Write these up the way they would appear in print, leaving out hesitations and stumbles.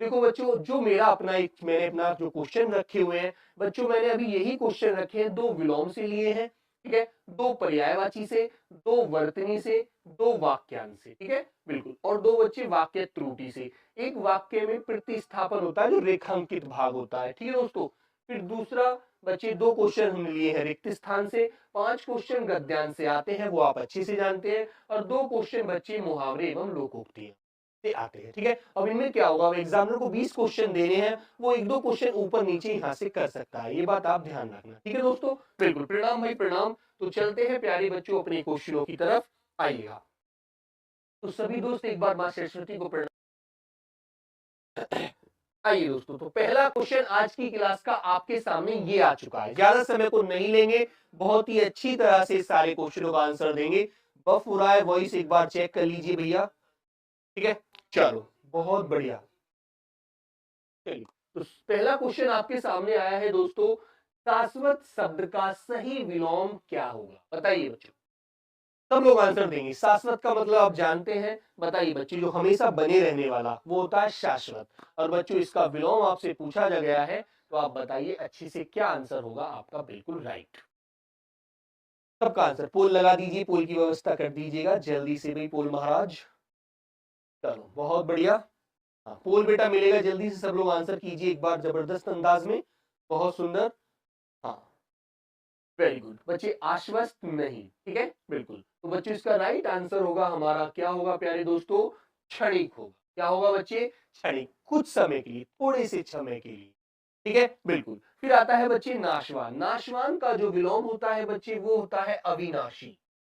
देखो बच्चों, जो मैंने अपना जो क्वेश्चन रखे हुए हैं बच्चों, मैंने अभी यही क्वेश्चन रखे हैं, 2 विलोम से लिए हैं, ठीक है, 2 पर्यायवाची से, 2 वर्तनी से, 2 वाक्यांश से, ठीक है, बिल्कुल, और 2 बच्चे वाक्य त्रुटि से। एक वाक्य में प्रतिस्थापन होता है जो रेखांकित भाग होता है, ठीक है दोस्तों। फिर दूसरा बच्चे 2 क्वेश्चन हमने लिए हैं रिक्त स्थान से, 5 क्वेश्चन गद्यांश से आते हैं, वो आप अच्छे से जानते हैं, और 2 क्वेश्चन बच्चे मुहावरे एवं लोकोक्ति से आते हैं, ठीक है। अब इनमें क्या होगा, एग्जामिनर को 20 क्वेश्चन देने हैं, वो 1-2 क्वेश्चन ऊपर नीचे यहां से कर सकता है, ये बात आप ध्यान रखना, ठीक है दोस्तों। बिल्कुल, प्रणाम भाई प्रणाम। तो चलते हैं प्यारे बच्चों अपने क्वेश्चनों की तरफ, आइएगा। तो सभी दोस्त एक बार मां सरस्वती को प्रणाम। आइए दोस्तों, तो पहला क्वेश्चन आज की क्लास का आपके सामने ये आ चुका है, ज्यादा समय को नहीं लेंगे, बहुत ही अच्छी तरह से सारे क्वेश्चनों का आंसर देंगे। बफ हो रहा है वॉइस, एक बार चेक कर लीजिए भैया, ठीक है, चलो बहुत बढ़िया। चलिए, तो पहला क्वेश्चन आपके सामने आया है दोस्तों, शाश्वत शब्द का सही विलोम क्या होगा, बताइए बच्चों। सब लोग आंसर देंगे। शाश्वत का मतलब आप जानते हैं, बताइए बच्चे, जो हमेशा बने रहने वाला वो होता है शाश्वत। और बच्चों इसका विलोम आपसे पूछा जा गया है, तो आप बताइए अच्छे से क्या आंसर होगा आपका, बिल्कुल राइट। सबका आंसर पोल लगा दीजिए, पोल की व्यवस्था कर दीजिएगा जल्दी से भाई पोल महाराज। चलो बहुत बढ़िया, हाँ पोल बेटा मिलेगा, जल्दी से सब लोग आंसर कीजिए एक बार जबरदस्त अंदाज में, बहुत सुंदर। हाँ वेरी गुड बच्चे, आश्वस्त नहीं, ठीक है, बिल्कुल। तो बच्चों इसका राइट आंसर होगा हमारा, क्या होगा प्यारे दोस्तों, क्षणिक होगा। क्या होगा बच्चे, क्षणिक, कुछ समय के लिए, थोड़े से समय के लिए, ठीक है, बिल्कुल। फिर आता है बच्चे नाशवान। नाशवान का जो विलोम होता है बच्चे, वो होता है अविनाशी।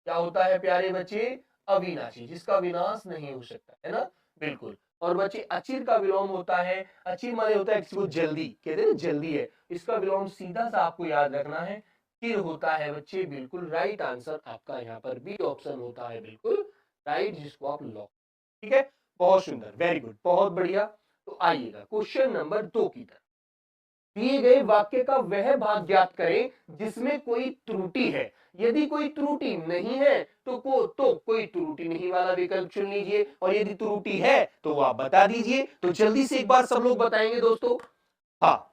क्या होता है प्यारे बच्चे, अविनाशी, जिसका विनाश नहीं हो सकता, है ना, बिल्कुल। और बच्चे अचिर का विलोम होता है, अचिर माने होता है किसी को जल्दी, कहते हैं ना जल्दी है, इसका विलोम सीधा सा आपको याद रखना है, चिर होता है बच्चे, बिल्कुल राइट आंसर आपका यहाँ पर बी ऑप्शन होता है, बिल्कुल राइट, जिसको आप लॉक, ठीक है, बहुत सुंदर, वेरी गुड, बहुत बढ़िया। तो आइएगा क्वेश्चन नंबर 2 की तरफ। दिए गए वाक्य का वह भाग ज्ञात करें जिसमें कोई त्रुटि है। यदि कोई त्रुटि नहीं है तो कोई त्रुटि नहीं वाला विकल्प चुन लीजिए, और यदि त्रुटि है तो वो आप बता दीजिए। तो जल्दी से एक बार सब लोग बताएंगे दोस्तों। हाँ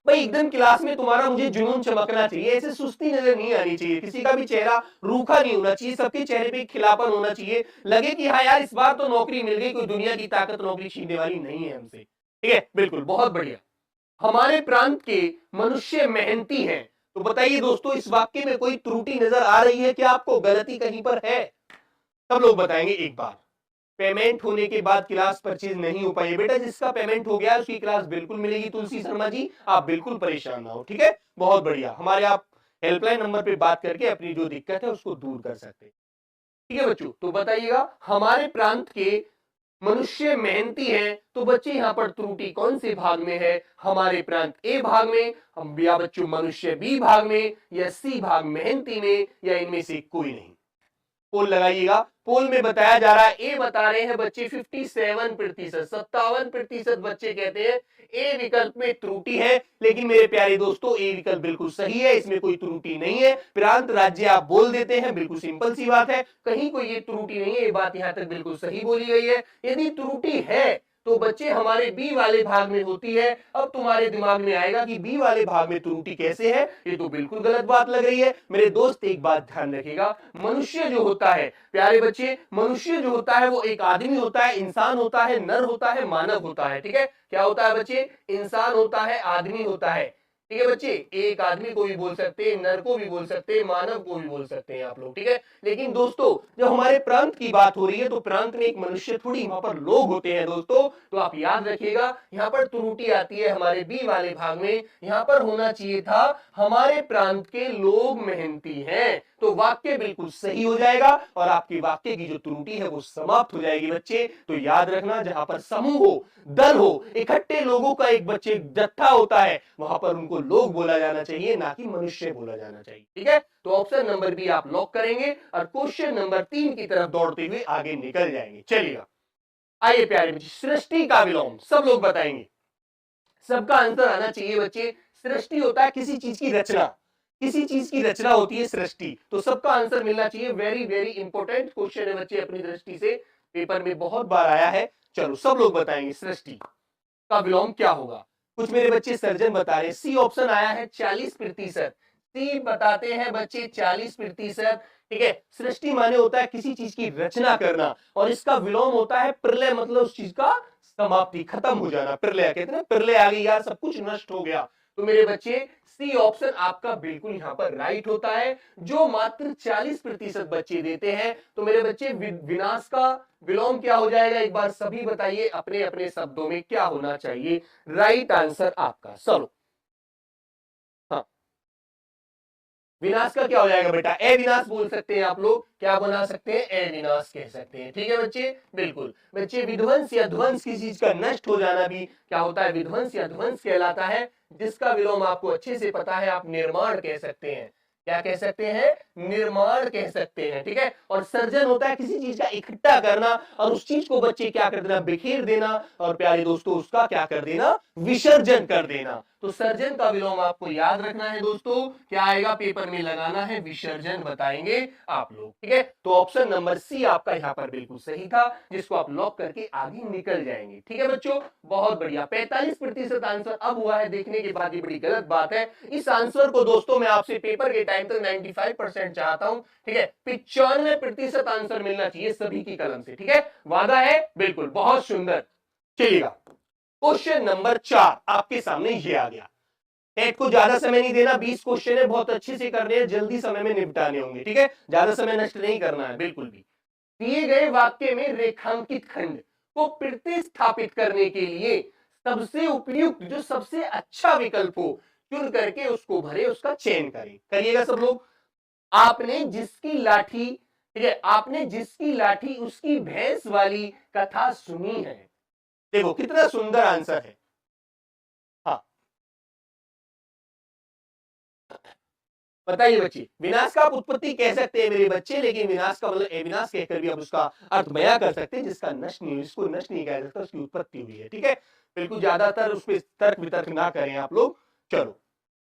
भाई, एकदम क्लास में तुम्हारा मुझे जुनून चमकना चाहिए, ऐसे सुस्ती नजर नहीं आनी चाहिए, किसी का भी चेहरा रूखा नहीं होना चाहिए, सबके चेहरे पे खिलापन होना चाहिए, लगे कि हाँ यार इस बार तो नौकरी मिल गई, कोई दुनिया की ताकत नौकरी छीनने वाली नहीं है हमसे, ठीक है, बिल्कुल, बहुत बढ़िया। हमारे प्रांत के मनुष्य मेहनती हैं। तो बताइए दोस्तों, इस वाक्य में कोई त्रुटि नजर आ रही है क्या आपको, गलती कहीं पर है, सब लोग बताएंगे एक बार। पेमेंट होने के बाद क्लास परचेज नहीं हो पाई बेटा, जिसका पेमेंट हो गया उसकी क्लास बिल्कुल मिलेगी, तुलसी शर्मा जी आप बिल्कुल परेशान ना हो, ठीक है, बहुत बढ़िया। हमारे आप हेल्पलाइन नंबर पे बात करके अपनी जो दिक्कत है उसको दूर कर सकते हैं, ठीक है बच्चों। तो बताइएगा, हमारे प्रांत के मनुष्य मेहनती हैं, तो बच्चे यहां पर त्रुटि कौन से भाग में है, हमारे प्रांत ए भाग में, हम या बच्चों मनुष्य बी भाग में, या सी भाग मेहनती में, या इनमें से कोई नहीं। पोल लगाइएगा, पोल में बताया जा रहा है, ए बता रहे हैं बच्चे 57%, 57% बच्चे कहते हैं ए विकल्प में त्रुटि है। लेकिन मेरे प्यारे दोस्तों, ए विकल्प बिल्कुल सही है, इसमें कोई त्रुटि नहीं है। प्रांत राज्य आप बोल देते हैं, बिल्कुल सिंपल सी बात है, कहीं कोई ये त्रुटि नहीं है, ये बात यहां तक बिल्कुल सही बोली गई है। यदि त्रुटि है तो बच्चे हमारे बी वाले भाग में होती है। अब तुम्हारे दिमाग में आएगा कि बी वाले भाग में त्रुटि कैसे है, ये तो बिल्कुल गलत बात लग रही है। मेरे दोस्त एक बात ध्यान रखिएगा, मनुष्य जो होता है प्यारे बच्चे, मनुष्य जो होता है वो एक आदमी होता है, इंसान होता है, नर होता है, मानव होता है, ठीक है, क्या होता है बच्चे, इंसान होता है, आदमी होता है, ठीक है बच्चे। एक आदमी को भी बोल सकते हैं, नर को भी बोल सकते हैं, मानव को भी बोल सकते हैं आप लोग, ठीक है। लेकिन दोस्तों जब हमारे प्रांत की बात हो रही है, तो प्रांत में एक मनुष्य थोड़ी, वहां पर लोग होते हैं दोस्तों। तो आप याद रखिएगा, यहाँ पर त्रुटि आती है हमारे बी वाले भाग में, यहाँ पर होना चाहिए था हमारे प्रांत के लोग मेहनती हैं, तो वाक्य बिल्कुल सही हो जाएगा, और आपके वाक्य की जो त्रुटि है वो समाप्त हो जाएगी बच्चे। तो याद रखना, जहां पर समूह हो, दल हो, इकट्ठे लोगों का एक बच्चे जत्था होता है, वहां पर उनको लोग बोला जाना चाहिए, ना कि मनुष्य बोला जाना चाहिए, ठीक है। तो ऑप्शन नंबर बी आप लॉक करेंगे, और क्वेश्चन नंबर 3 की तरफ दौड़ते हुए आगे निकल जाएंगे। चलिएगा, आइए प्यारे बच्चे, सृष्टि का विलोम सब लोग बताएंगे, सबका आंसर आना चाहिए बच्चे। सृष्टि होता है किसी चीज की रचना, किसी चीज की रचना होती है सृष्टि, तो सबका आंसर मिलना चाहिए। वेरी वेरी इंपॉर्टेंट क्वेश्चन है बच्चे, अपनी दृष्टि से पेपर में बहुत बार आया है, चलो सब लोग बताएंगे सृष्टि का विलोम क्या होगा। कुछ मेरे बच्चे सर्जन बता रहे हैं, सी ऑप्शन आया है 40%। सी बताते हैं बच्चे 40%। ठीक है, सृष्टि माने होता है किसी चीज की रचना करना, और इसका विलोम होता है प्रलय, मतलब उस चीज का समाप्ति, खत्म हो जाना। प्रलय कहते हैं, प्रलय आ गई यार, सब कुछ नष्ट हो गया। तो मेरे बच्चे सी ऑप्शन आपका बिल्कुल यहां पर राइट होता है, जो मात्र 40% बच्चे देते हैं। तो मेरे बच्चे विनाश का विलोम क्या हो जाएगा, एक बार सभी बताइए अपने अपने शब्दों में क्या होना चाहिए राइट आंसर आपका। चलो हाँ, विनाश का क्या हो जाएगा बेटा, ए विनाश बोल सकते हैं आप लोग, क्या बना सकते हैं, ए विनाश कह सकते हैं। ठीक है बच्चे, बिल्कुल बच्चे, विध्वंस या ध्वंस किसी चीज का नष्ट हो जाना भी क्या होता है, विध्वंस या ध्वंस कहलाता है, जिसका विलोम आपको अच्छे से पता है, आप निर्माण कह सकते हैं। क्या कह सकते हैं, निर्माण कह सकते हैं। ठीक है, और सर्जन होता है किसी चीज का इकट्ठा करना, और उस चीज को बच्चे क्या कर देना, बिखेर देना, और प्यारे दोस्तों उसका क्या कर देना, विसर्जन कर देना। तो सर्जन का विलोम आपको याद रखना है दोस्तों, क्या आएगा पेपर में लगाना है, विसर्जन बताएंगे आप लोग। ठीक है, तो ऑप्शन नंबर सी आपका यहाँ पर बिल्कुल सही था, जिसको आप लॉक करके आगे निकल जाएंगे। ठीक है बच्चों, बहुत बढ़िया। 45% आंसर अब हुआ है, देखने के बाद ये बड़ी गलत बात है। इस आंसर को दोस्तों मैं आपसे पेपर के टाइम तक 95% चाहता हूं। ठीक है, 95% आंसर मिलना चाहिए सभी की कलम से। ठीक है, वादा है, बिल्कुल, बहुत सुंदर। चलिएगा, क्वेश्चन नंबर 4 आपके सामने ये आ गया। टेट को ज्यादा समय नहीं देना, 20 क्वेश्चन है, बहुत अच्छे से करने हैं, जल्दी समय में निपटाने होंगे। ठीक है, ज्यादा समय नष्ट नहीं करना है बिल्कुल भी। दिए गए वाक्य में रेखांकित खंड को प्रतिस्थापित करने के लिए सबसे उपयुक्त, जो सबसे अच्छा विकल्प हो, चुन करके उसको भरे, उसका चयन करें। करिएगा सब लोग। आपने जिसकी लाठी, ठीक है, आपने जिसकी लाठी उसकी भैंस वाली कथा सुनी है। देखो कितना सुंदर आंसर है। हाँ बताइए बच्चे, विनाश का आप उत्पत्ति कह सकते हैं मेरे बच्चे, लेकिन विनाश का मतलब अविनाश कहकर भी आप उसका अर्थ बयां कर सकते हैं, जिसका नष्ट नहीं, जिसको नष्ट नहीं कह सकता, उसकी उत्पत्ति हुई है। ठीक है, बिल्कुल ज्यादातर उस पर तर्क वितर्क ना करें आप लोग। चलो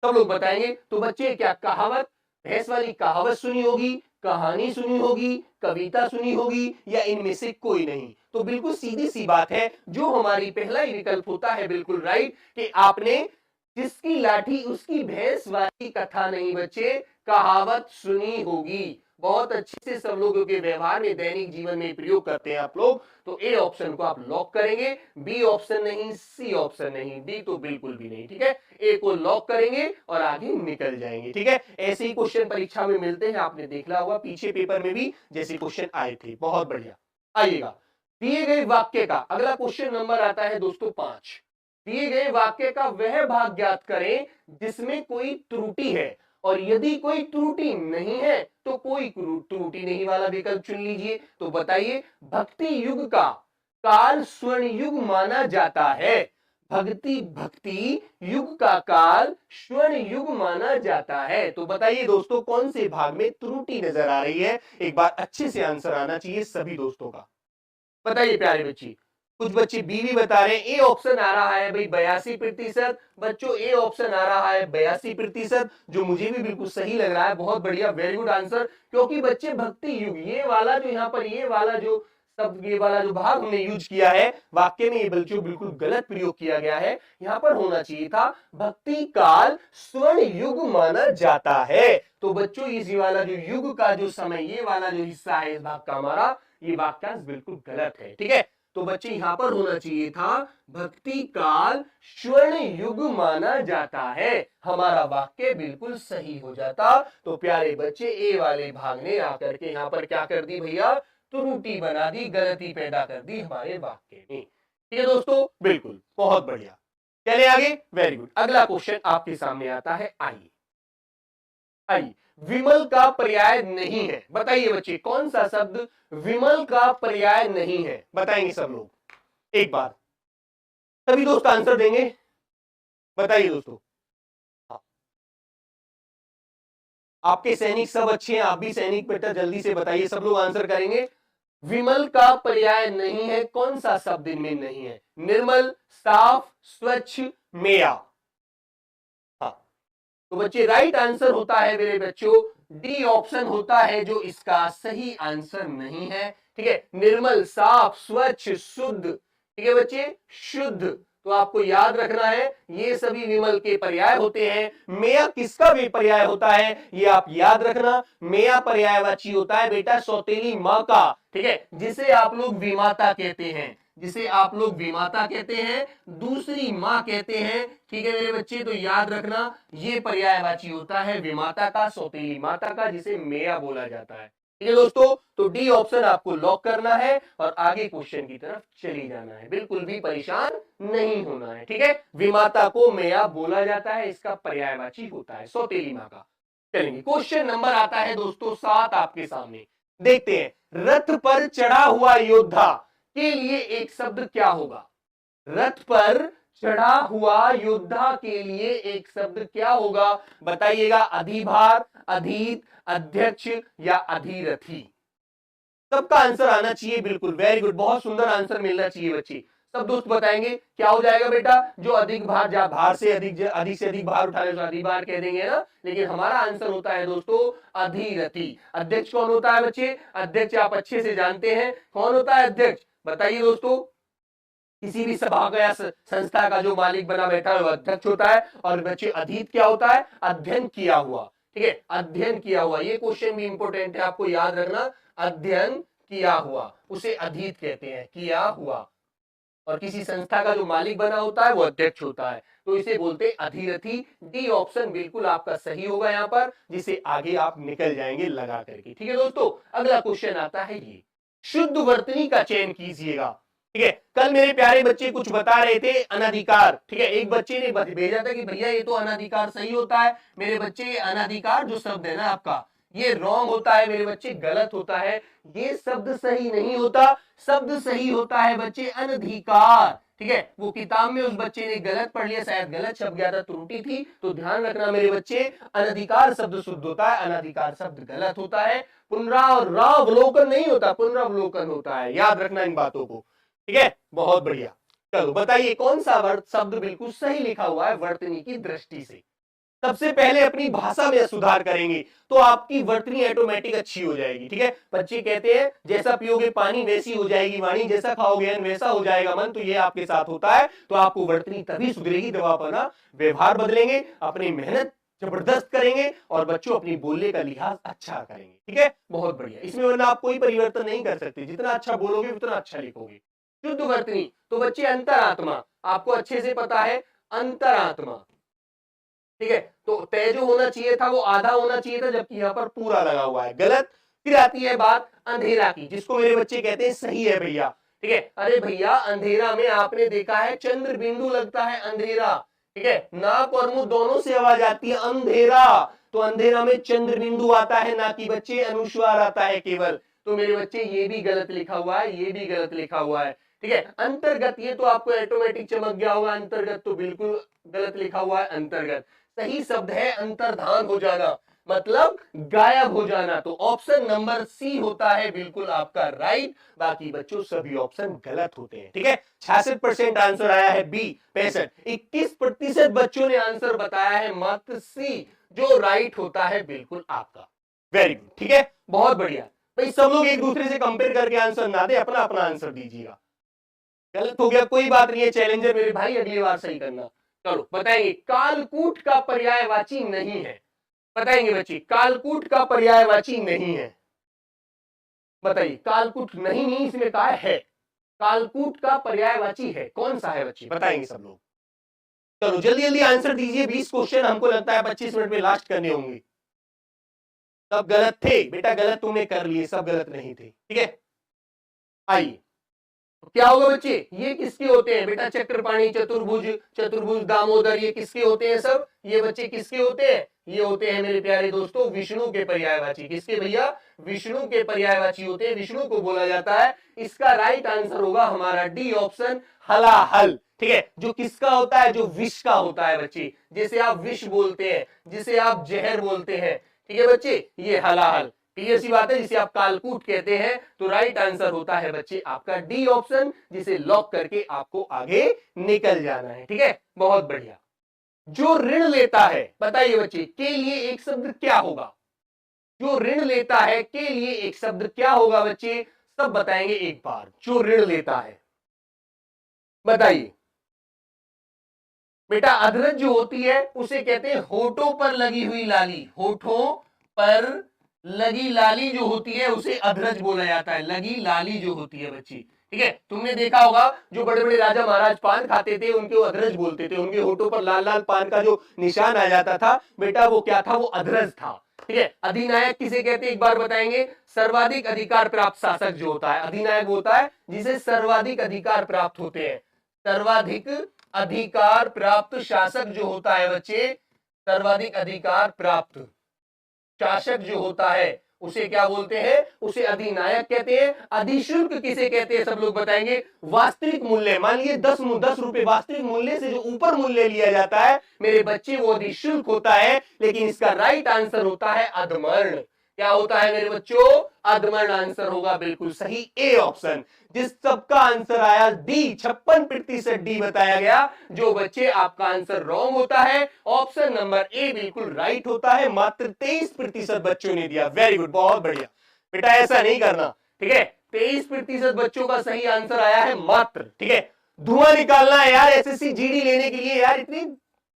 सब लोग बताएंगे। तो बच्चे क्या कहावत, भैंस वाली कहावत सुनी होगी, कहानी सुनी होगी, कविता सुनी होगी, या इनमें से कोई नहीं। तो बिल्कुल सीधी सी बात है, जो हमारी पहला ही विकल्प होता है बिल्कुल राइट, कि आपने जिसकी लाठी उसकी भैंस वाली कथा नहीं बच्चे, कहावत सुनी होगी। बहुत अच्छे से सब लोगों के व्यवहार में, दैनिक जीवन में प्रयोग करते हैं आप लोग। तो ए ऑप्शन को आप लॉक करेंगे, बी ऑप्शन नहीं, सी ऑप्शन नहीं, डी तो बिल्कुल भी नहीं। ठीक है, ए को लॉक करेंगे और आगे निकल जाएंगे। ठीक है, ऐसे ही क्वेश्चन परीक्षा में मिलते हैं, आपने देखा होगा पीछे पेपर में भी जैसे क्वेश्चन आए थे। बहुत बढ़िया, आइएगा। दिए गए वाक्य का अगला क्वेश्चन नंबर आता है दोस्तों 5। दिए गए वाक्य का वह भाग ज्ञात करें जिसमें कोई त्रुटि है, और यदि कोई त्रुटि नहीं है तो कोई त्रुटि नहीं वाला विकल्प चुन लीजिए। तो बताइए, भक्ति युग का काल स्वर्ण युग माना जाता है। भक्ति भक्ति युग का काल स्वर्ण युग माना जाता है। तो बताइए दोस्तों, कौन से भाग में त्रुटि नजर आ रही है, एक बार अच्छे से आंसर आना चाहिए सभी दोस्तों का। बताइए प्यारे बच्चे। कुछ बच्चे बी भी बता रहे हैं, ए ऑप्शन आ रहा है भाई 82%। बच्चों ए ऑप्शन आ रहा है 82%, जो मुझे भी बिल्कुल सही लग रहा है। बहुत बढ़िया, वेरी गुड आंसर। क्योंकि बच्चे भक्ति युग, ये वाला जो यहाँ पर ये वाला जो शब्द, ये वाला जो भाग हमने यूज किया है वाक्य में, ये बच्चों बिल्कुल गलत प्रयोग किया गया है। यहाँ पर होना चाहिए था भक्ति काल स्वर्ण युग माना जाता है। तो बच्चों इस वाला जो युग का जो समय, ये वाला जो हिस्सा है इस भाग का हमारा, ये वाक्यांश बिल्कुल गलत है। ठीक है, तो बच्चे यहां पर होना चाहिए था भक्ति काल स्वर्ण युग माना जाता है, हमारा वाक्य बिल्कुल सही हो जाता। तो प्यारे बच्चे, ए वाले भाग ने आकर के यहां पर क्या कर दी भैया, त्रुटि बना दी, गलती पैदा कर दी हमारे वाक्य में। ठीक है दोस्तों, बिल्कुल बहुत बढ़िया। चले आगे, वेरी गुड। अगला क्वेश्चन आपके सामने आता है, आइए आइए। विमल का पर्याय नहीं है, बताइए बच्चे कौन सा शब्द विमल का पर्याय नहीं है, बताएंगे सब लोग एक बार, सभी दोस्त आंसर देंगे। बताइए दोस्तों। हाँ। आपके सैनिक सब अच्छे हैं, आप भी सैनिक बेटा, जल्दी से बताइए, सब लोग आंसर करेंगे। विमल का पर्याय नहीं है, कौन सा शब्द इनमें नहीं है, निर्मल, साफ, स्वच्छ, मेरा। हाँ, तो बच्चे राइट आंसर होता है मेरे बच्चों डी ऑप्शन होता है, जो इसका सही आंसर नहीं है। ठीक है, निर्मल, साफ, स्वच्छ, शुद्ध, ठीक है बच्चे, शुद्ध, तो आपको याद रखना है ये सभी विमल के पर्याय होते हैं। मेया किसका भी पर्याय होता है ये आप याद रखना, मेया पर्यायवाची होता है बेटा सौतेली मां का, ठीक है, जिसे आप लोग विमाता कहते हैं, जिसे आप लोग विमाता कहते हैं, दूसरी मां कहते हैं, ठीक है मेरे बच्चे, तो याद रखना ये पर्यायवाची होता है विमाता का, सौतेली माता का, जिसे मेया बोला जाता है। ठीक है दोस्तों, तो डी ऑप्शन आपको लॉक करना है और आगे क्वेश्चन की तरफ चली जाना है, बिल्कुल भी परेशान नहीं होना है। ठीक है, विमाता को मेया बोला जाता है, इसका पर्यायवाची होता है सौतेली मां का। चलेंगे, क्वेश्चन नंबर आता है दोस्तों 7 आपके सामने, देखते हैं, रथ पर चढ़ा हुआ योद्धा के लिए एक शब्द क्या होगा? रथ पर चढ़ा हुआ योद्धा के लिए एक शब्द क्या होगा बताइएगा? अधिभार, अधीत, अध्यक्ष या अधिरथी? सबका आंसर आना चाहिए, बिल्कुल, वेरी गुड, बहुत सुंदर आंसर मिलना चाहिए बच्चे। सब दोस्त बताएंगे क्या हो जाएगा बेटा? जो अधिक भार, भार से अधिक से अधिक भार उठाने तो अधिभार कह देंगे ना, लेकिन हमारा आंसर होता है दोस्तों अधिरथी। अध्यक्ष कौन होता है बच्चे? अध्यक्ष आप अच्छे से जानते हैं, कौन होता है अध्यक्ष? बताइए दोस्तों, किसी भी सभा का या संस्था का जो मालिक बना बैठा है वो अध्यक्ष होता है। और बच्चे अधीत क्या होता है? अध्ययन किया हुआ, ठीक है, अध्ययन किया हुआ, ये क्वेश्चन भी इंपॉर्टेंट है, आपको याद रखना, अध्ययन किया हुआ उसे अधीत कहते हैं, किया हुआ। और किसी संस्था का जो मालिक बना होता है वो अध्यक्ष होता है, तो इसे बोलते हैं अधिरथी। डी ऑप्शन बिल्कुल आपका सही होगा यहाँ पर, जिसे आगे आप निकल जाएंगे लगा करके। ठीक है दोस्तों, अगला क्वेश्चन आता है ये, शुद्ध वर्तनी का चयन कीजिएगा। ठीक है, कल मेरे प्यारे बच्चे कुछ बता रहे थे अनधिकार, ठीक है, एक बच्चे ने भेजा था कि भैया ये तो अनधिकार सही होता है। मेरे बच्चे अनधिकार जो शब्द है ना आपका, ये रॉन्ग होता है मेरे बच्चे, गलत होता है, ये शब्द सही नहीं होता, शब्द सही होता है बच्चे अनधिकार। ठीक है, वो किताब में उस बच्चे ने गलत पढ़ लिया, शायद गलत छप गया था, त्रुटि थी, तो ध्यान रखना मेरे बच्चे, अनधिकार शब्द शुद्ध होता है, अनधिकार शब्द गलत होता है। पुनरावलोकन नहीं होता, पुनरावलोकन होता है, याद रखना इन बातों को। ठीक है, बहुत बढ़िया। चलो बताइए कौन सा शब्द बिल्कुल सही लिखा हुआ है वर्तनी की दृष्टि से? सबसे पहले अपनी भाषा में सुधार करेंगे तो आपकी वर्तनी ऑटोमेटिक अच्छी हो जाएगी। ठीक है, बच्चे कहते हैं जैसा पियोगे पानी वैसी हो जाएगी वाणी, जैसा खाओगे अन्न वैसा हो जाएगा मन, तो ये आपके साथ होता है, तो आपको वर्तनी तभी सुधरेगी जब आप अपना व्यवहार बदलेंगे, अपनी मेहनत जबरदस्त करेंगे और बच्चों अपनी बोलने का लिहाज अच्छा करेंगे। ठीक है, बहुत बढ़िया, इसमें वरना आप कोई परिवर्तन नहीं कर सकते, जितना अच्छा बोलोगे उतना अच्छा लिखोगे। शुद्ध वर्तनी, तो बच्चे अंतरात्मा, आपको अच्छे से पता है अंतरात्मा। ठीक है, तो तय जो होना चाहिए था वो आधा होना चाहिए था, जबकि यहाँ पर पूरा लगा हुआ है, गलत। फिर आती है बात अंधेरा की, जिसको मेरे बच्चे कहते हैं सही है भैया। ठीक है, अरे भैया अंधेरा में आपने देखा है चंद्र बिंदु लगता है अंधेरा, ठीक है, नाक और मुंह दोनों से आवाज आती है अंधेरा, तो अंधेरा में चंद्र बिंदु आता है, ना कि बच्चे अनुस्वार आता है केवल। तो मेरे बच्चे ये भी गलत लिखा हुआ है, ये भी गलत लिखा हुआ है। ठीक है, अंतर्गत, ये तो आपको ऑटोमेटिक चमक गया होगा, अंतर्गत तो बिल्कुल गलत लिखा हुआ है, अंतर्गत सही शब्द है अंतर्धान हो जाना, मतलब गायब हो जाना, तो ऑप्शन नंबर सी होता है बिल्कुल आपका राइट। बाकी बच्चों सभी ऑप्शन गलत होते हैं। ठीक है, 66% आंसर आया है बी, 65, 21% बच्चों ने आंसर बताया है मात्र सी, जो राइट होता है बिल्कुल आपका। वेरी गुड, ठीक है, बहुत बढ़िया। भाई सब लोग एक दूसरे से कंपेयर करके आंसर ना दे, अपना अपना आंसर दीजिएगा। गलत हो गया कोई बात नहीं है, चैलेंजर मेरे भाई अगली बार सही करना। चलो बताएंगे, कालकूट का पर्यायवाची नहीं है, बताएंगे बच्चे, कालकूट का पर्यायवाची नहीं है, बताइए, कालकूट नहीं, नहीं इसमें कहा है, कालकूट का पर्यायवाची है, कौन सा है बच्चे? बताएंगे सब लोग। चलो जल्दी जल्दी आंसर दीजिए, 20 क्वेश्चन हमको लगता है 25 मिनट में लास्ट करने होंगे। सब गलत थे बेटा, गलत तुमने कर लिए, सब गलत नहीं थे। ठीक है, आइए क्या होगा बच्चे, ये किसके होते हैं बेटा? चक्रपाणी, चतुर्भुज, चतुर्भुज, दामोदर, ये किसके होते हैं सब? ये बच्चे किसके होते हैं? ये होते हैं मेरे प्यारे दोस्तों विष्णु के पर्यायवाची। किसके भैया? विष्णु के पर्यायवाची होते हैं, विष्णु को बोला जाता है। इसका राइट आंसर होगा हमारा डी ऑप्शन, हलाहल। ठीक है, जो किसका होता है? जो विष का होता है बच्चे, जिसे आप विष बोलते हैं, जिसे आप जहर बोलते हैं। ठीक है बच्चे, ये हलाहल, क्लियर सी बात है, जिसे आप कालकूट कहते हैं। तो राइट आंसर होता है बच्चे आपका डी ऑप्शन, जिसे लॉक करके आपको आगे निकल जाना है। ठीक है, बहुत बढ़िया। जो ऋण लेता है, बताइए बच्चे, के लिए एक शब्द क्या होगा? जो ऋण लेता है के लिए एक शब्द क्या होगा बच्चे? सब बताएंगे एक बार। जो ऋण लेता है, बताइए बेटा, अधरज जो होती है उसे कहते हैं होठों पर लगी हुई लाली। होठों पर लगी लाली जो होती है उसे अधरज बोला जाता है। लगी लाली जो होती है बच्ची, ठीक है। तुमने देखा होगा जो बड़े बड़े राजा महाराज पान खाते थे उनके वो अधरज बोलते थे। उनके होठों पर लाल लाल पान का जो निशान आ जाता था बेटा, वो क्या था? वो अधरज था, ठीक है। अधिनायक किसे कहते हैं एक बार बताएंगे? सर्वाधिक अधिकार प्राप्त शासक जो होता है, अधिनायक होता है जिसे सर्वाधिक अधिकार प्राप्त होते हैं। सर्वाधिक अधिकार प्राप्त शासक जो होता है बच्चे, सर्वाधिक अधिकार प्राप्त शासक जो होता है उसे क्या बोलते हैं? उसे अधिनायक कहते हैं। अधिशुल्क किसे कहते हैं सब लोग बताएंगे? वास्तविक मूल्य, मान लीजिए 10 रुपए वास्तविक मूल्य से जो ऊपर मूल्य लिया जाता है मेरे बच्चे, वो अधिशुल्क होता है। लेकिन इसका राइट आंसर होता है अधमर्ण। क्या होता है मेरे बच्चों? अधमर्ण आंसर होगा बिल्कुल सही, ए ऑप्शन। जिस सबका आंसर आया डी, 56% डी बताया गया, जो बच्चे आपका आंसर रॉन्ग होता है। ऑप्शन नंबर ए बिल्कुल राइट होता है। मात्र 23% बच्चों ने दिया। वेरी गुड, बहुत बढ़िया बेटा, ऐसा नहीं करना, ठीक है। 23% बच्चों का सही आंसर आया है मात्र, ठीक है। धुआं निकालना है यार एसएससी जीडी लेने के लिए, यार इतनी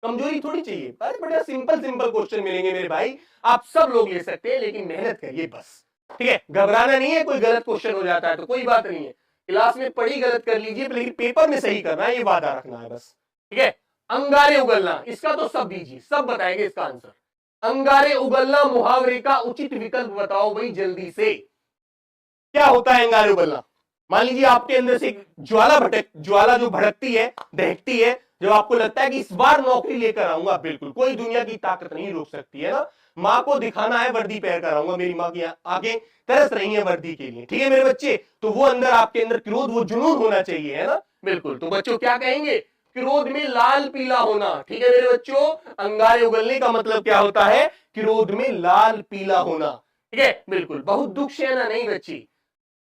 कमजोरी थोड़ी चाहिए। अरे बड़ा सिंपल सिंपल क्वेश्चन मिलेंगे मेरे भाई, आप सब लोग ले सकते हैं, लेकिन मेहनत करिए बस, ठीक है। घबराना नहीं है, कोई गलत क्वेश्चन हो जाता है तो कोई बात नहीं है, क्लास में पढ़ी गलत कर लीजिए, लेकिन पेपर में सही करना है, ये वादा रखना है बस, ठीक है। अंगारे उगलना, इसका तो सब दीजिए, सब बताएंगे इसका आंसर। अंगारे उगलना मुहावरे का उचित विकल्प बताओ भाई जल्दी से। क्या होता है अंगारे उगलना? मान लीजिए आपके अंदर से ज्वाला जो भड़कती है, दहकती है, जब आपको लगता है कि इस बार नौकरी लेकर आऊंगा, बिल्कुल कोई दुनिया की ताकत नहीं रोक सकती है ना। माँ को दिखाना है, वर्दी पहन कर आऊंगा, मेरी माँ की आंखें तरस रही है वर्दी के लिए, ठीक है मेरे बच्चे। तो वो अंदर आपके अंदर क्रोध, वो जुनून होना चाहिए, है ना। बिल्कुल, तो बच्चों क्या कहेंगे? क्रोध में लाल पीला होना, ठीक है मेरे बच्चों। अंगारे उगलने का मतलब क्या होता है? क्रोध में लाल पीला होना, ठीक है। बिल्कुल, बहुत दुख सहना नहीं बच्ची,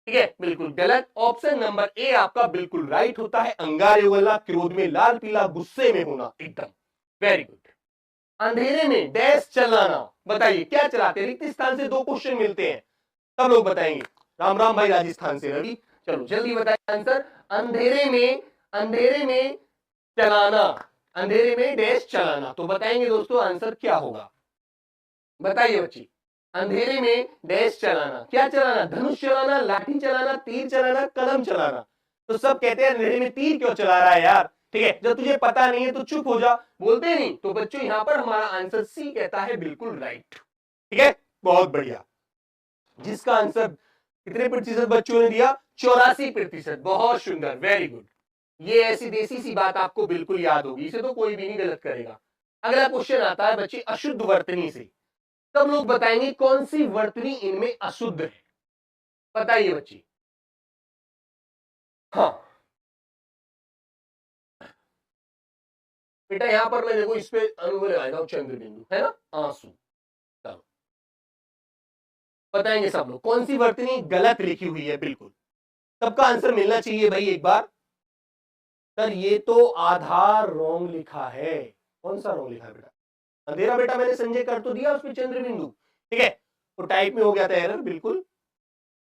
ठीक है। बिल्कुल गलत, ऑप्शन नंबर ए आपका बिल्कुल राइट होता है। अंगारे उगलना, क्रोध में लाल पीला, गुस्से में होना, एकदम वेरी गुड। अंधेरे में डैश चलाना, बताइए क्या चलाते हैं? रिक्त स्थान से 2 क्वेश्चन मिलते हैं, सब लोग बताएंगे। राम राम भाई राजस्थान से रवि, चलो जल्दी बताइए आंसर। अंधेरे में चलाना, अंधेरे में डैश चलाना, तो बताएंगे दोस्तों आंसर क्या होगा? बताइए बच्ची। अंधेरे में डैश चलाना, क्या चलाना? धनुष चलाना, लाठी चलाना, तीर चलाना, कलम चलाना। तो सब कहते हैं अंधेरे में तीर क्यों चला रहा है यार, ठीक है। जब तुझे पता नहीं है तो चुप हो जा, बोलते नहीं। तो बच्चों यहां पर हमारा आंसर सी कहता है बिल्कुल राइट, ठीक है। बहुत बढ़िया, जिसका आंसर कितने प्रतिशत बच्चों ने दिया? 84%। बहुत सुंदर, वेरी गुड। ये ऐसी देसी सी बात आपको बिल्कुल याद होगी, इसे तो कोई भी नहीं गलत करेगा। अगला क्वेश्चन आता है बच्चे अशुद्ध वर्तनी से। सब लोग बताएंगे कौन सी वर्तनी इनमें अशुद्ध है, बताइए बच्ची। हाँ बेटा, यहां पर मैं देखो इस पे अनुभव लगाएगा हूं, चंद्र बिंदु है ना, आंसू। चलो बताएंगे सब लोग कौन सी वर्तनी गलत लिखी हुई है। बिल्कुल सबका आंसर मिलना चाहिए भाई एक बार। सर ये तो आधार रॉन्ग लिखा है। कौन सा रॉन्ग लिखा है बेटा? अंधेरा बेटा मैंने संजय कर तो दिया, उसमें चंद्र बिंदु, ठीक है। तो टाइप में हो गया था एरर, बिल्कुल।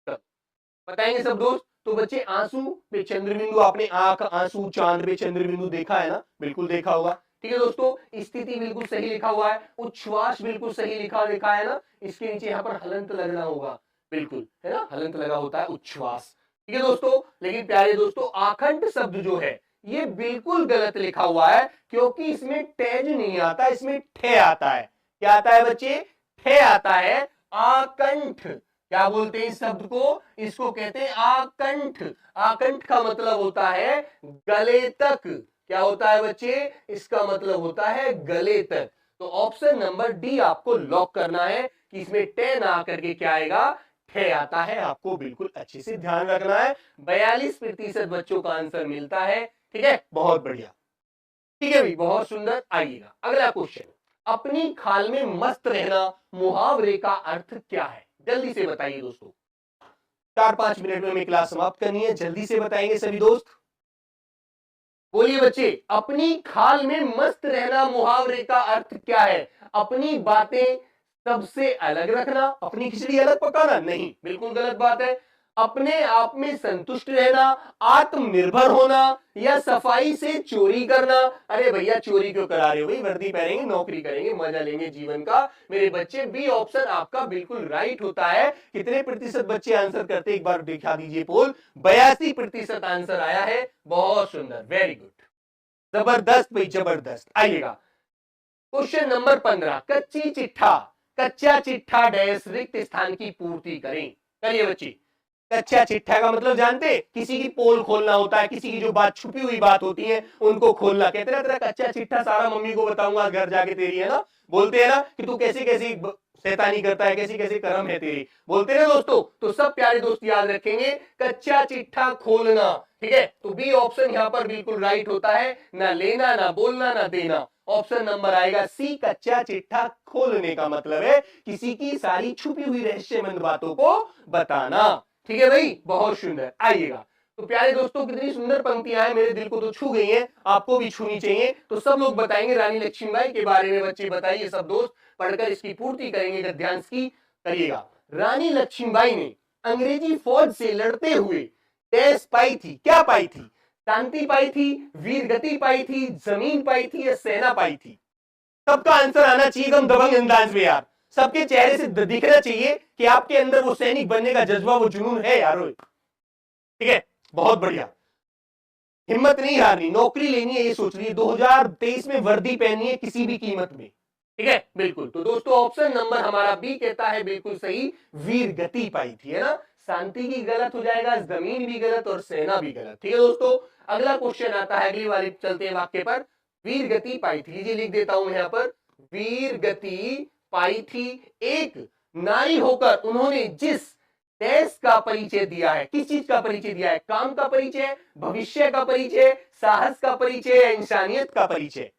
बताएंगे सब दोस्त। तो बच्चे आंसू पे चंद्रबिंदु, आपने आंख, आंसू, चांद पे चंद्रबिंदु देखा है ना, बिल्कुल देखा होगा, ठीक है दोस्तों। स्थिति बिल्कुल सही लिखा हुआ है, उच्छ्वास बिल्कुल सही लिखा है ना। इसके नीचे यहाँ पर हलंत लगना होगा, बिल्कुल है ना, हलंत लगा होता है उच्छ्वास, ठीक है दोस्तों। लेकिन प्यारे दोस्तों आखंड शब्द जो है ये बिल्कुल गलत लिखा हुआ है, क्योंकि इसमें तेज नहीं आता, इसमें ठे आता है। क्या आता है बच्चे? ठे आता है। आकंठ, क्या बोलते हैं इस शब्द को? इसको कहते हैं आकंठ। आकंठ का मतलब होता है गले तक। क्या होता है बच्चे? इसका मतलब होता है गले तक। तो ऑप्शन नंबर डी आपको लॉक करना है कि इसमें टे ना आकर के क्या आएगा? ठे आता है। आपको बिल्कुल अच्छे से ध्यान रखना है। 42% बच्चों का आंसर मिलता है, ठीक है। बहुत बढ़िया, ठीक है भाई, बहुत सुंदर। आइएगा अगला क्वेश्चन। अपनी खाल में मस्त रहना मुहावरे का अर्थ क्या है? जल्दी से बताइए दोस्तों, 4-5 मिनट में हमें क्लास समाप्त करनी है, जल्दी से बताएंगे सभी दोस्त। बोलिए बच्चे, अपनी खाल में मस्त रहना मुहावरे का अर्थ क्या है? अपनी बातें सबसे अलग रखना, अपनी खिचड़ी अलग पकाना नहीं, बिल्कुल गलत बात है। अपने आप में संतुष्ट रहना, आत्मनिर्भर होना या सफाई से चोरी करना। अरे भैया चोरी क्यों करा रहे हो भाई, वर्दी पहनेंगे, नौकरी करेंगे, मजा लेंगे जीवन का। मेरे बच्चे बी ऑप्शन आपका बिल्कुल राइट होता है। कितने प्रतिशत बच्चे आंसर करते एक बार दिखा दीजिए पोल। 82% आंसर आया है। बहुत सुंदर, वेरी गुड, जबरदस्त भाई जबरदस्त। आइएगा क्वेश्चन नंबर 15, कच्ची चिट्ठा, कच्चा चिट्ठा डैश रिक्त स्थान की पूर्ति करें। करिए बच्ची। कच्चा चिट्ठा का मतलब जानते, किसी की पोल खोलना होता है, किसी की जो बात छुपी हुई बात होती है उनको खोलना कहते हैं। तेरा कच्चा चिट्ठा सारा मम्मी को बताऊंगा घर जाके तेरी, है ना, बोलते हैं ना कि तू कैसे कैसी शैतानी करता है, कैसी कैसी कर्म है तेरी, बोलते हैं दोस्तों। तो सब प्यारे दोस्त याद रखेंगे, कच्चा चिट्ठा खोलना, ठीक है। तो बी ऑप्शन यहाँ पर बिल्कुल राइट होता है, ना लेना, ना बोलना, ना देना। ऑप्शन नंबर आएगा सी, कच्चा चिट्ठा खोलने का मतलब है किसी की सारी छुपी हुई रहस्यमंद बातों को बताना, ठीक है भाई, बहुत सुंदर। आइएगा तो प्यारे दोस्तों, कितनी सुंदर पंक्तियां हैं, मेरे दिल को तो छू गई हैं, आपको भी छूनी चाहिए। तो सब लोग बताएंगे रानी लक्ष्मीबाई के बारे में, बच्चे बताइए, सब दोस्त पढ़कर इसकी पूर्ति करेंगे गद्यांश की। करिएगा। रानी लक्ष्मीबाई ने अंग्रेजी फौज से लड़ते हुए डैश पाई थी, क्या पाई थी? शांति पाई थी, वीर गति पाई थी, जमीन पाई थी या सेना पाई थी? सबका आंसर आना चाहिए एकदम दबंग अंदाज में यार, सबके चेहरे से दिखना चाहिए कि आपके अंदर वो सैनिक बनने का जज्बा, वो जुनून है यार, ठीक है, बहुत बढ़िया। हिम्मत नहीं हारनी, नौकरी लेनी है ये सोच रही है, 2023 में वर्दी पहननी है किसी भी कीमत में, ठीक है, बिल्कुल। तो दोस्तों ऑप्शन नंबर हमारा बी कहता है बिल्कुल सही, वीर गति पाई थी, है ना। शांति की गलत हो जाएगा, जमीन भी गलत और सेना भी गलत, ठीक है दोस्तों। अगला क्वेश्चन आता है, अगली वाली चलते हैं वाक्य पर। वीर गति पाई थी, लीजिए लिख देता हूं यहां पर, वीर गति पाई थी, एक नारी होकर उन्होंने जिस देश का परिचय दिया है, किस चीज का परिचय दिया है? काम का परिचय, भविष्य का परिचय, साहस का परिचय या इंसानियत का परिचय?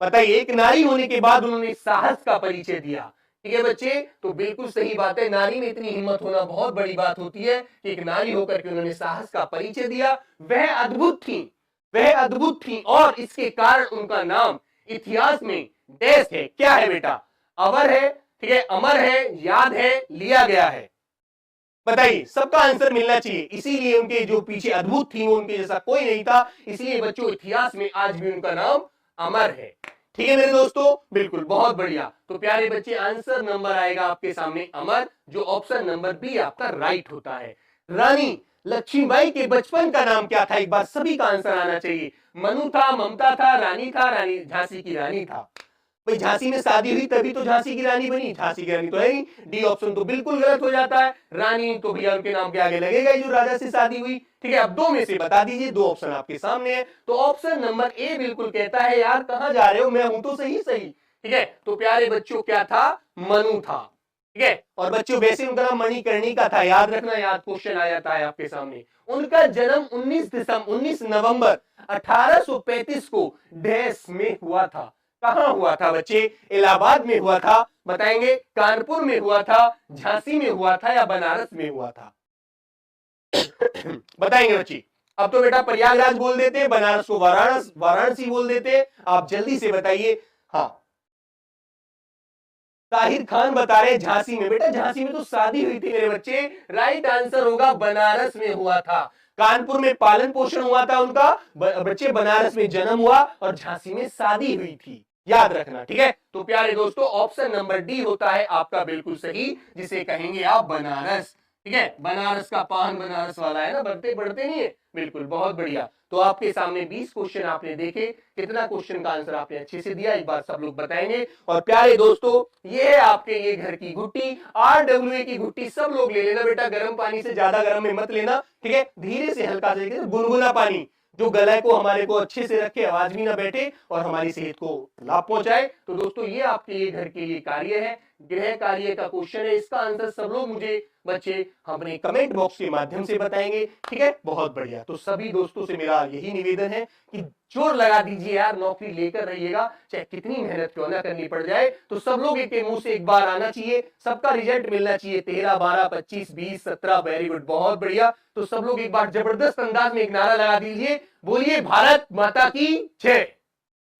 बताइए, एक नारी होने के बाद उन्होंने साहस का परिचय दिया, ठीक है बच्चे। तो बिल्कुल सही बात है, नारी में इतनी हिम्मत होना बहुत बड़ी बात होती है कि एक नारी होकर के उन्होंने साहस का परिचय दिया। वह अद्भुत थी, वह अद्भुत थी और इसके कारण उनका नाम इतिहास में डैश है, क्या है बेटा? अमर है, ठीक है, अमर है, याद है, लिया गया है। बताइए, सबका आंसर मिलना चाहिए। इसीलिए उनके जो पीछे अद्भुत थी वो उनके जैसा कोई नहीं था, इसलिए बच्चों इतिहास में आज भी उनका नाम अमर है, ठीक है मेरे दोस्तों, बिल्कुल, बहुत बढ़िया। तो प्यारे बच्चे आंसर नंबर आएगा आपके सामने अमर, जो ऑप्शन नंबर बी आपका राइट होता है। रानी लक्ष्मीबाई के बचपन का नाम क्या था? एक बार सभी का आंसर आना चाहिए। मनु था, ममता था, रानी था, रानी झांसी की रानी था। भाई झांसी में शादी हुई तभी तो झांसी की रानी बनी, झांसी की रानी तो है नहीं, डी ऑप्शन तो बिल्कुल गलत हो जाता है। रानी तो भैया उनके नाम के आगे लगेगा जो राजा से शादी हुई, ठीक है। अब दो में से बता दीजिए, दो ऑप्शन आपके सामने है। तो ऑप्शन नंबर ए बिल्कुल कहता है, यार कहां जा रहे हो, मैं हूं तो सही सही, ठीक है। तो प्यारे बच्चों क्या था? मनु था, ठीक है। और बच्चों वैसे उनका नाम मणिकर्णिका था, याद रखना, याद क्वेश्चन आ जाता है आपके सामने। उनका जन्म 19 नवंबर 1835 को डैश में हुआ था। कहां हुआ था बच्चे? इलाहाबाद में हुआ था, बताएंगे, कानपुर में हुआ था, झांसी में हुआ था या बनारस में हुआ था? बताएंगे बच्चे। अब तो बेटा प्रयागराज बोल देते, बनारस को वाराणसी बोल देते, आप जल्दी से बताइए। हाँ, ताहिर खान बता रहे झांसी में। बेटा झांसी में तो शादी हुई थी मेरे बच्चे, राइट आंसर होगा बनारस में हुआ था। कानपुर में पालन पोषण हुआ था उनका, बच्चे बनारस में जन्म हुआ और झांसी में शादी हुई थी, याद रखना, ठीक है। तो प्यारे दोस्तों ऑप्शन नंबर डी होता है आपका बिल्कुल सही, जिसे कहेंगे आप बनारस, ठीक है। बनारस का पान बनारस वाला है ना, बढ़ते बढ़ते नहीं है, बिल्कुल, बहुत बढ़िया। तो आपके सामने 20 क्वेश्चन आपने देखे, कितना क्वेश्चन का आंसर आपने अच्छे से दिया, एक बार सब लोग बताएंगे। और प्यारे दोस्तों ये है आपके ये घर की घुट्टी, RWA की घुट्टी, सब लोग ले लेना बेटा, गर्म पानी से ज्यादा गर्म में मत लेना, ठीक है, धीरे से हल्का से गुनगुना पानी, जो गले को हमारे को अच्छे से रखे, आवाज भी ना बैठे और हमारी सेहत को लाभ पहुंचाए। तो दोस्तों ये आपके ये घर के लिए कार्य है, गृह कार्य का क्वेश्चन है, इसका आंसर सब लोग मुझे बच्चे अपने कमेंट बॉक्स के माध्यम से बताएंगे, ठीक है, बहुत बढ़िया। तो सभी दोस्तों से मेरा यही निवेदन है कि जोर लगा दीजिए यार, नौकरी लेकर रहिएगा, चाहे कितनी मेहनत क्यों ना करनी पड़ जाए। तो सब लोग एक मुंह से एक बार आना चाहिए, सबका रिजल्ट मिलना चाहिए, 13, 12, 25, 20, 17, वेरी गुड, बहुत बढ़िया। तो सब लोग एक बार जबरदस्त अंदाज में एक नारा लगा दीजिए, बोलिए भारत माता की जय।